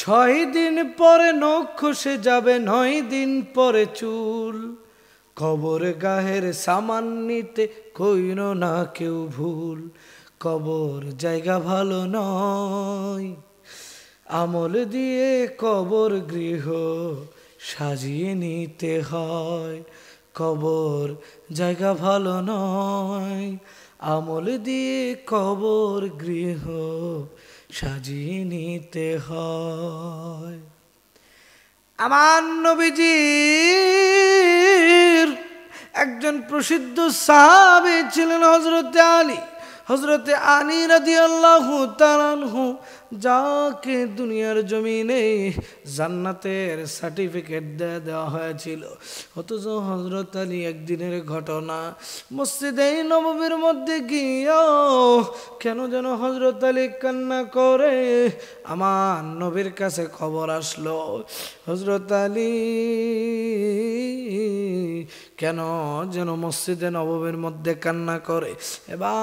6 দিন পরে নখ খসে যাবে, 9 দিন পরে চুল। কবর গাহের সামান নিতে কইর না কেউ ভুল। কবর জায়গা ভালো নয়, আমল দিয়ে কবর গৃহ সাজিয়ে নিতে হয়। কবর জায়গা ভালো নয়, আমল দিয়ে কবর গৃহ সাজিয়ে নিতে হয়। আমার নবীজির একজন প্রসিদ্ধ সাহাবী ছিলেন হযরতে আলী। হযরতে আলী রাদিয়াল্লাহু তাআলা আনহু, যাকে দুনিয়ার জমিনে জান্নাতের সার্টিফিকেট দেওয়া হয়েছিল। অথচ হযরত আলী একদিনের ঘটনা, মসজিদে নববীর মধ্যে গিয়েও কেন যেন হযরত আলী কান্না করে। আমার নবীর কাছে খবর আসলো, হযরত আলী কেন যেন মসজিদে নববীর মধ্যে কান্না করে। এবার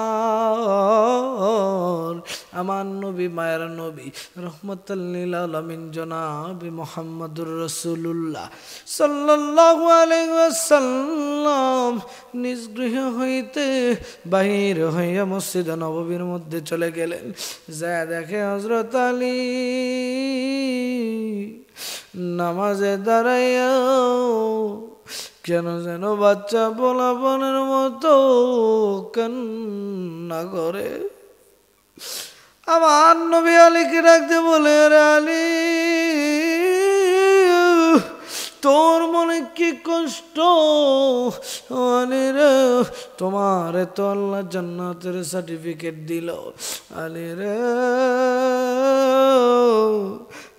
আমার নবী, মায়ের নবী, রহমাতুল লিল আলামিন জনাবে মুহাম্মদুর রাসূলুল্লাহ সাল্লাল্লাহু আলাইহি ওয়াসাল্লাম নিজ গৃহ হইতে বাহির হইয়া মসজিদে নববীর মধ্যে চলে গেলেন। যা দেখে হযরত আলী নামাজে দাঁড়াইয়া কেন যেন বাচ্চা পোলাপনের মতো কান্না করে। আমার নবী আলীকে ডাকতে বলে, রে আলী, তোর মনে কি কষ্ট? আলী রে, তোমার তো আল্লাহ জান্নাতের সার্টিফিকেট দিল। আলী রে,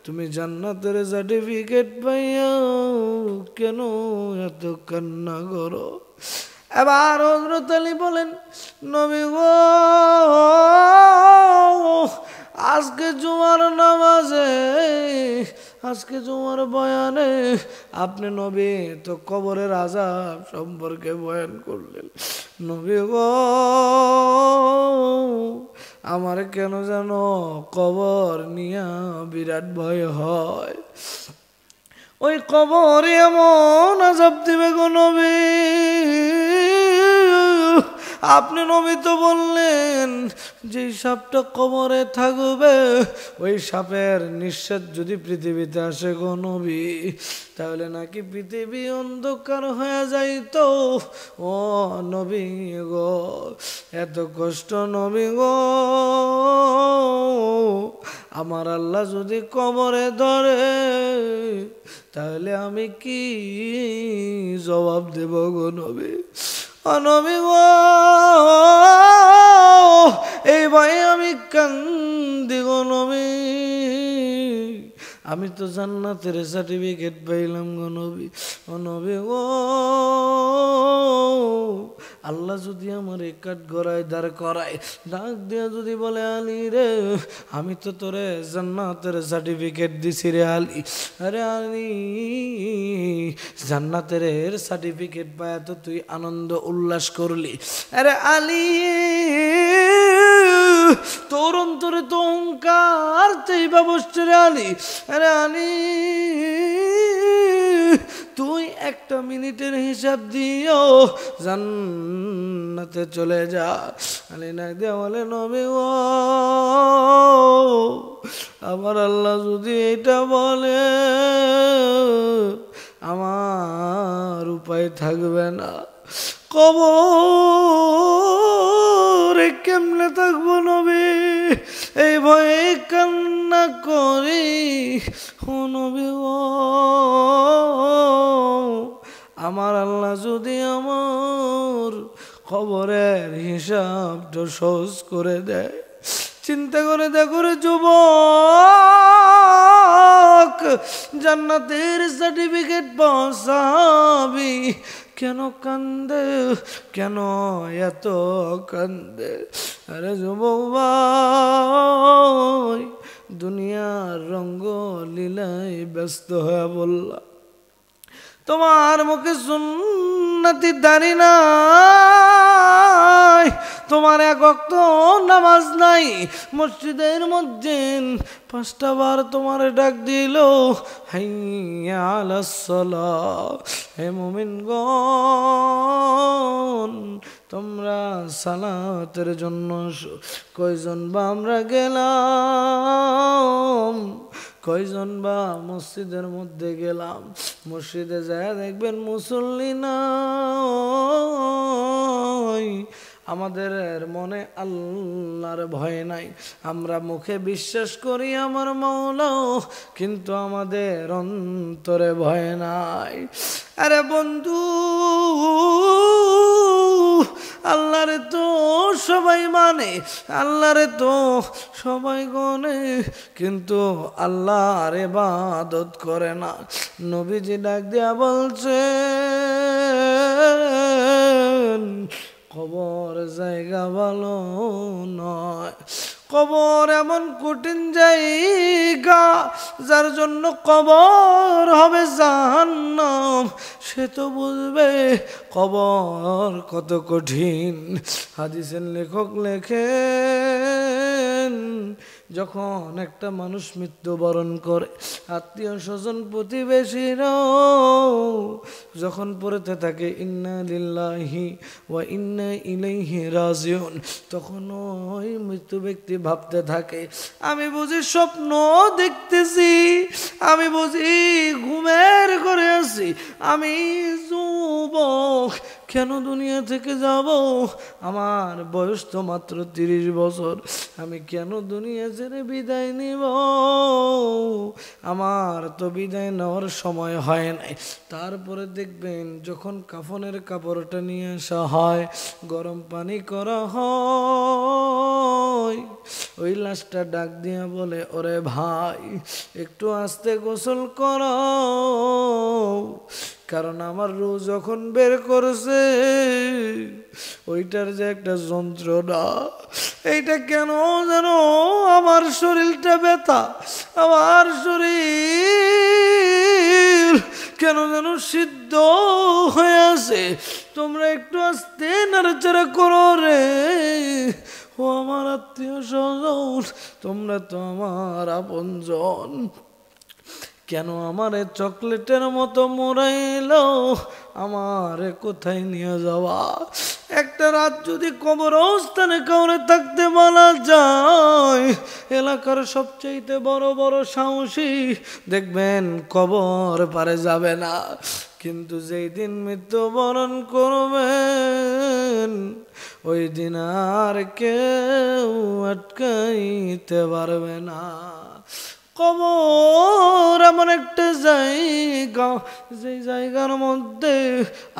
তুমি জান্নাতের সার্টিফিকেট পাইয়া কেন এত কান্না করো? এবার হযরত আলী বলেন, নবী গো, আজকে জুমার নামাজে, আজকে জুমার বয়ানে আপনি নবী তো কবরের আযাব সম্পর্কে বয়ান করলেন। নবী গো, আমার কেন জানো কবর নিয়া বিরাট ভয় হয়। ওই কবর এমন আযাব দিবে গো নবী। আপনি নবী তো বললেন যে সাপটা কবরে থাকবে, ওই সাপের নিঃশ্বাস যদি পৃথিবীতে আসে গো নবী, তাহলে নাকি পৃথিবী অন্ধকার হয়ে যাইতো। ও নবী গো, এত কষ্ট নবী গো, আমার আল্লাহ যদি কবরে ধরে তাহলে আমি কি জবাব দেব গো নবী? ও নবী গো, এই ভয়ে আমি কান্দি গো নবী। আমি তো জান্নাতের সার্টিফিকেট পাইলাম গো নবী। ও নবী গো, আল্লাহ যদি আমার কাঠ গড়ায় দাঁড় করায়, ডাক দিয়া যদি বলে, আলী রে, আমি তো তোরে জান্নাতের সার্টিফিকেট দিছি রে আলী। আরে আলী, জান্নাতের সার্টিফিকেট পায় তো তুই আনন্দ উল্লাস করলি। আরে আলী, তোর অন্তরে তো অহংকার চাইবা বসছে রে আলী। আরে আলী, তুই একটা মিনিটের হিসাব দিও, জান্নাতে চলে যা। আলী না দিয়া বলে, নবী গো, আমার আল্লাহ যদি এটা বলে আমার উপায় থাকবে না। কবরে কেমনে থাকবো নবী, এই ভয়ে কান্না করি। ও নবী গো, আমার আল্লাহ যদি আমার কবরের হিসাবটা সহজ করে দেয়, চিন্তা করে দেখো রে যুবক, জান্নাতের সার্টিফিকেট পাওয়াবি কেন কান্দে, কেন এত কান্দে? আরে যুবক ভাই, দুনিয়ার রঙ্গ লীলায় ব্যস্ত হয়ে বললাম, তোমার মুখে সুন্নতি দাড়ি নাই, তোমার এক ওয়াক্ত নামাজ নাই, মসজিদের মধ্যে 5টা বার তোমার ডাক দিল হাইয়া আলাস সালাহ, হে মুমিনগণ তোমরা সালাতের জন্য কয়জন বা আমরা গেলাম, কয়জন বা মসজিদের মধ্যে গেলাম, মসজিদে যায় দেখবেন মুসল্লি নাই, আমাদের মনে আল্লাহর ভয় নাই, আমরা মুখে বিশ্বাস করি আমার মাওলা, কিন্তু আমাদের অন্তরে ভয় নাই। আরে বন্ধু, আল্লাহরে তো সবাই মানে, আল্লাহরে তো সবাই গনে, কিন্তু আল্লাহর ইবাদত করে না। নবীজি ডাক দিয়া বলছেন কবর জায়গা ভালো নয়, কবর এমন কঠিন জায়গা, যার জন্য কবর হবে জাহান্নাম, সে তো বুঝবে কবর কত কঠিন। হাদিসের লেখক লেখেন যখন একটা মানুষ মৃত্যুবরণ করে, আত্মীয় স্বজন প্রতিবেশীরাও যখন পড়তে থাকে ইন্না লিল্লাহি ওয়া ইন্না ইলাইহি রাজিউন, তখন ওই মৃত্যু ব্যক্তি ভাবতে থাকে আমি বুঝি স্বপ্ন দেখতেছি, আমি বুঝি ঘুমের ঘরে আছি, আমি যুবক কেন দুনিয়া থেকে যাব, আমার বয়স তো মাত্র 30 বছর, আমি কেন দুনিয়া ছেড়ে বিদায় নিব, আমার তো বিদায় নেওয়ার সময় হয় নাই। তারপরে দেখবেন যখন কাফনের কাপড়টা নিয়ে আসা হয়, গরম পানি করা হয়, ওই লাশটা ডাক দিয়া বলে ওরে ভাই একটু আস্তে গোসল করো, কারণ আমার রূহ যখন বের করছে ওইটার যে একটা যন্ত্রণা, এইটা কেন জানো আমার শরীরটা ব্যথা, আমার শরীর কেন যেন সিদ্ধ হয়ে আছে, তোমরা একটু আস্তে নাড়াচাড়া করো রে, ও আমার আত্মীয় স্বজন, তোমরা তো আমার আপনজন, কেন আমারে চকলেটের মতো মোড়াইলো, আমারে কোথায় নিয়ে যাওয়া। একটা রাত যদি কবরস্থানে কাউরে থাকতে বলা যায়, এলাকার সবচেয়ে বড় বড় সাহসী দেখবেন কবর পারে যাবে না, কিন্তু যেই দিন মৃত্যুবরণ করবেন ওই দিন আর কেউ আটকাইতে পারবে না। কবর এমন একটা জায়গা, যে জায়গার মধ্যে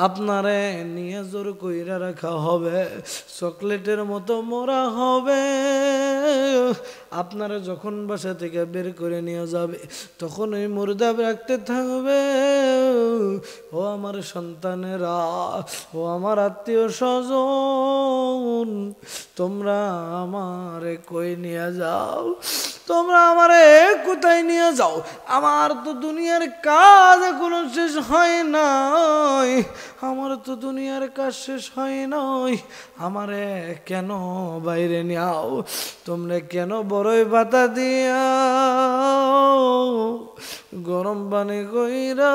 আপনারে নিয়ে জোর কইরা রাখা হবে, চকলেটের মতো মোড়া হবে, আপনারা যখন বাসা থেকে বের করে নিয়ে যাবে তখন ওই মুর্দা রাখতে থাকবে, ও আমার সন্তানেরা, ও আমার আত্মীয় স্বজন, তোমরা আমারে কই নিয়ে যাও, তোমরা আমারে কোথায় নিয়ে যাও, আমার তো দুনিয়ার কাজ এখনো শেষ হয় নাই, আমার তো দুনিয়ার কাজ শেষ হয় নাই, আমারে কেন বাইরে নিয়াও, তোমরা কেন বড়ই পাতা দিয়া গরম পানি কইরা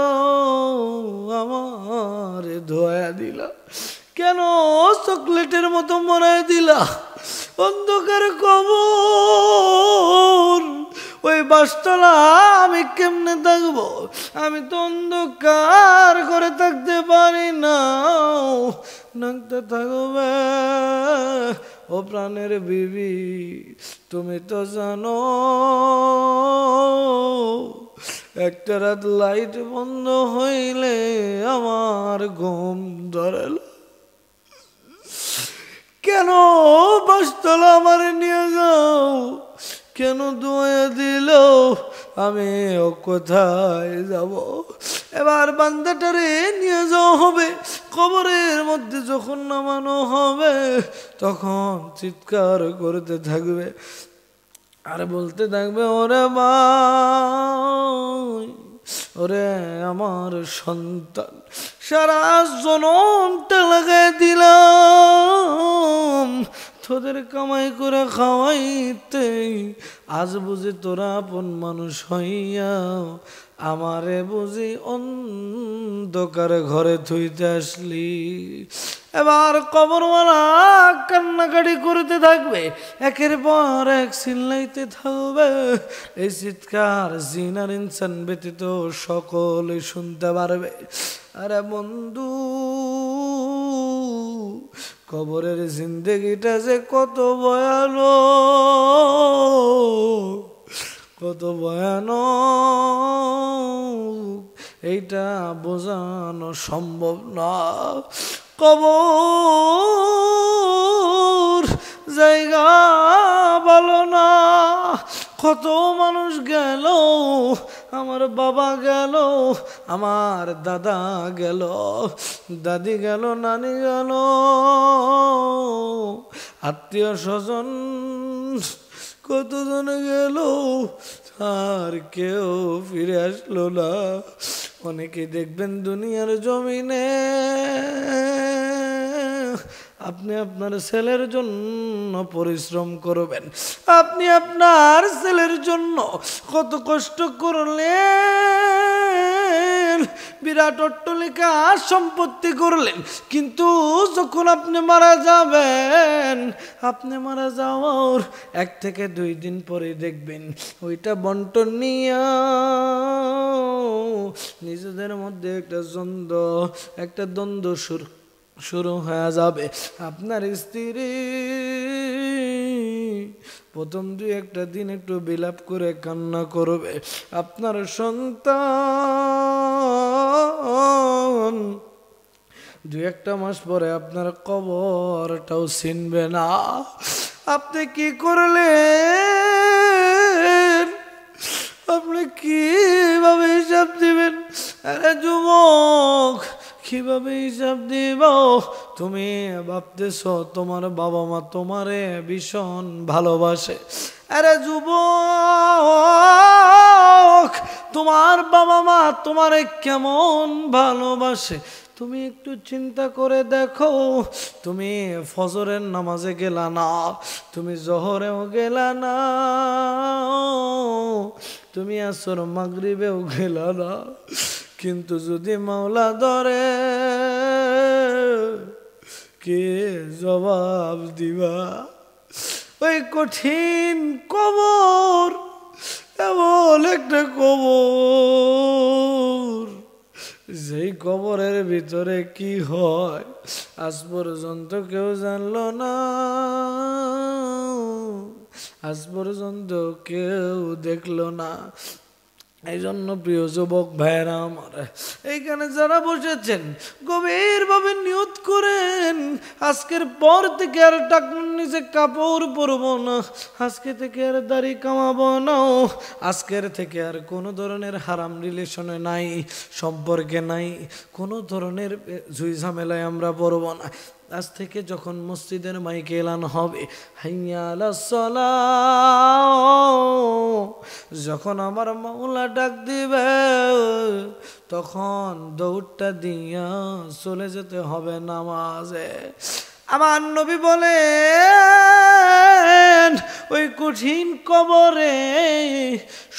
আমারে ধোয়া দিলা, কেন চকলেটের মতো মরাই দিলা, অন্ধকার কবর, ওই বাসতলা আমি কেমনে থাকবো, আমি তো অন্ধকার করে থাকতে পারি না, নাকতে থাকবে ও প্রাণের বিবি, তুমি তো জানো একটা রাত লাইট বন্ধ হইলে আমার ঘুম ধরে, কেন বাসতলা আমারে নিয়ে যাও, কেন দোয়া দিল, আমি ও কোথায় যাব, এবার বান্দাটারে নিয়ে যাওয়া হবে, কবরের মধ্যে যখন নামানো হবে তখন চিৎকার করতে থাকবে আর বলতে থাকবে ওরে ভাই, ওরে আমার সন্তান, সারা জনমটা লাগাই দিলাম তোদের কামাই করে খাওয়াইতে, আজ বুঝি তোরা আপন মানুষ হইয়া আমারে বুঝি অন্ধকার ঘরে থুইতে আসলি। এবার কবরওয়ালা কান্নাকাটি করতে থাকবে, একের পর এক চিল্লাইতে থাকবে। এই চিৎকার জিন আর ইনসান ব্যতীত সকলে শুনতে পারবে। আরে বন্ধু, কবরের জিন্দেগিটা যে কত ভয়ানক, কত ভয়ানক, এইটা বোঝানো সম্ভব না। কবর জায়গা ভালো না, কত মানুষ গেল, আমার বাবা গেল, আমার দাদা গেল, দাদি গেল, নানি গেল, আত্মীয় স্বজন কতজন গেল, আর কেউ ফিরে আসলো না। অনেকে দেখবেন দুনিয়ার জমিনে আপনি আপনার ছেলের জন্য পরিশ্রম করবেন, আপনি আপনার ছেলের জন্য কত কষ্ট করলেন, বিরাট অট্টালিকা সম্পত্তি করলেন, কিন্তু যখন আপনি মারা যাবেন, আপনি মারা যাওয়ার 1 থেকে 2 দিন পরে দেখবেন ওইটা বন্টন নিয়া নিজেদের মধ্যে একটা দ্বন্দ্ব শুরু হয়ে যাবে। আপনার স্ত্রী প্রথম 2-1 দিন একটু বিলাপ করে কান্না করবে, আপনার সন্তান 2-1 মাস পরে আপনার কবরটাও চিনবে না। আপনি কি করলেন? আপনি কিভাবে হিসাব দিবেন? আরে যুবক, কিভাবে হিসাব দিব? তুমি ভাবতেছ তোমার বাবা মা তোমারে ভীষণ ভালোবাসে। আরে যুবক, তোমার বাবা মা তোমারে কেমন ভালোবাসে তুমি একটু চিন্তা করে দেখো। তুমি ফজরের নামাজে গেলা না, তুমি জোহরেও গেলা না, তুমি আসর মাগরিবেও গেলা না, কিন্তু যদি মাওলা ধরে কে জবাব দিবা? ওই কঠিন কবর এমন একটা কবর, যেই কবরের ভিতরে কি হয় আজ পর্যন্ত কেউ জানলো না, আজ পর্যন্ত কেউ দেখলো না। এই জন্য প্রিয় যুবক ভাইরা আমার, এইখানে যারা বসেছেন গভীরভাবে নিয়ত করেন, আজকের পর থেকে আর টাকনুর নিচে কাপড় পরবো না, আজকে থেকে আর দাড়ি কামাবো না, আজকের থেকে আর কোনো ধরনের হারাম রিলেশনে নাই, সম্পর্কে নাই, কোনো ধরনের ঝুই ঝামেলায় আমরা পড়বো না। আজ থেকে যখন মসজিদের মাইকে এলান হবে হাইয়া আলাস সালাহ, যখন আমার মাওলা ডাক দিবে তখন দৌড়টা দিয়া চলে যেতে হবে নামাজে। আমার নবী বলেন ওই কঠিন কবরে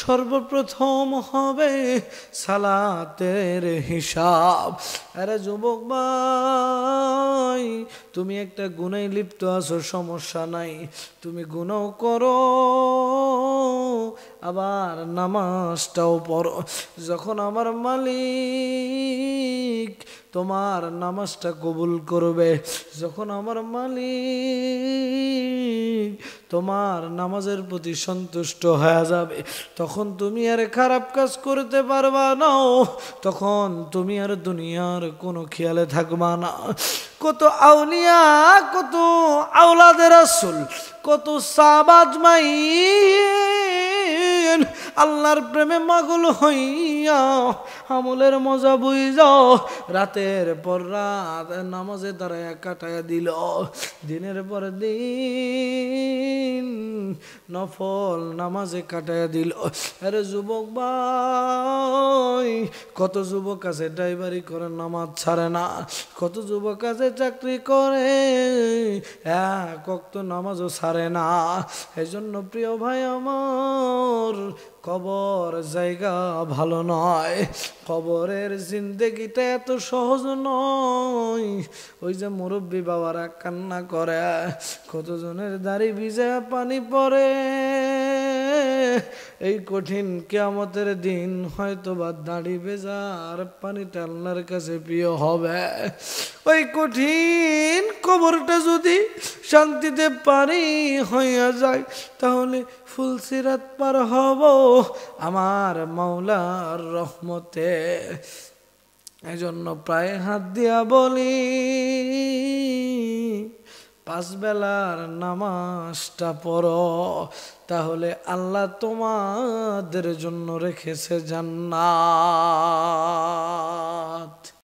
সর্বপ্রথম হবে সালাতের হিসাব। আরে যুবক ভাই, তুমি একটা গুনায় লিপ্ত আছো, সমস্যা নাই, তুমি গুনাও করো আবার নামাজটাও পড়ো। যখন আমার মালিক তোমার নামাজটা কবুল করবে, যখন আমার মালিক তোমার নামাজের প্রতি সন্তুষ্ট হয়ে যাবে, তখন তুমি আর খারাপ কাজ করতে পারবা না, তখন তুমি আর দুনিয়ার কোনো খেয়ালে থাকবা না। কত আউলিয়া, কত আওলাদের রাসূল, কত সাহাবা আজমাইন আল্লাহর প্রেমে মাগল হইয়া দুনিয়া আমলের মজা বুঝাও রাতের পর রাত নামাজে দাঁড়ায় কাটায় দিল দিনের পর দিন নফল নামাজে কাটায় দিল আরে যুবক ভাই কত যুবক আছে ড্রাইভারি করে নামাজ ছাড়ে না কত যুবক আছে চাকরি করে এক ওয়াক্ত নামাজও ছাড়ে না এজন্য প্রিয় ভাই আমার কবর জায়গা ভালো নয় কবরের জিন্দেগিটা এত সহজ নয় ওই যে মুরব্বী বাবারা কান্না করে কতজনের দাড়ি ভিজে পানি পড়ে এই কঠিন কিয়ামতের দিন হয়তো বা দাড়ি ভেজা আর পানিটা আল্লাহর কাছে প্রিয় হবে ওই কঠিন কবরটা যদি শান্তিতে পারি হইয়া যায় তাহলে ফুলসিরাত পার হব আমার মাওলার রহমতে এজন্য প্রায় হাত দিয়া বলি 5 বেলার নামাজটা পড়ো তাহলে আল্লাহ তোমাদের জন্য রেখেছে জান্নাত।